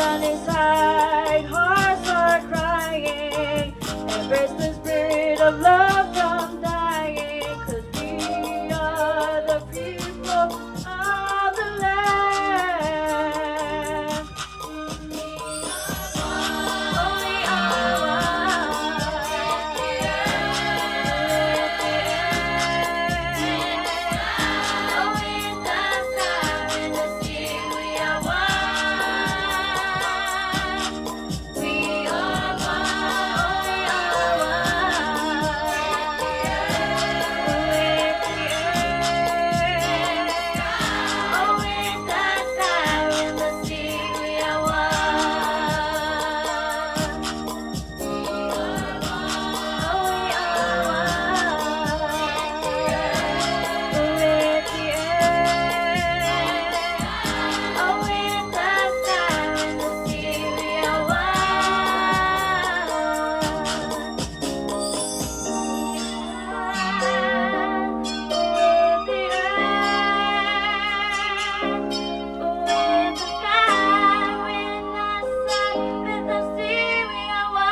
sun is high, hearts are crying. Embrace the spirit of love from dying. 'Cause we are the people of the land. Oh, we are one. Oh, in the sky, in the sea, we are one. We are one. We are one. Oh, in the sky, in the sea, we are one. We are one. Oh, we are one. With the air. Oh, in the sky, in the sea, we are one. With the earth, with the sky, with the sun, with the sea, we are one.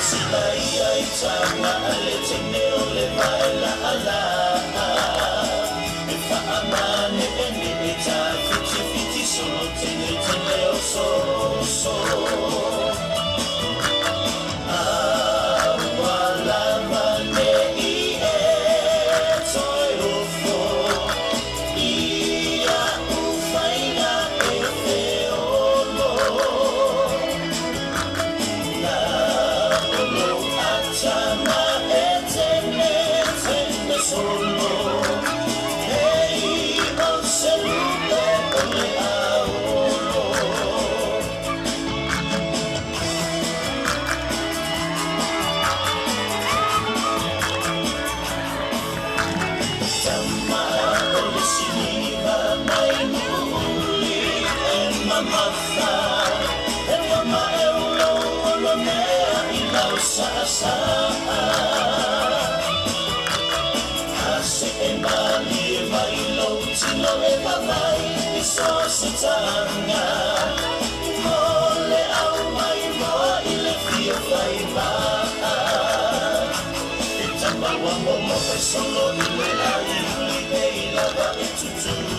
Sila ay tama alete neo le vai la ala e fa amane eni eta fiti fiti solo tene tene o so wala mane I e toi ufo ia ufaina e feolo Sama etene solo Hey, non se lude ole aolo Sama ole siniva mai nuli en mamata En mama eolo olo mea ilau sa Mali e mai lo tino e mamai I so se tanga Mole au mai moa I le fio fai ma E tamba wa momo e solo I le ai Uli e I lava e tutu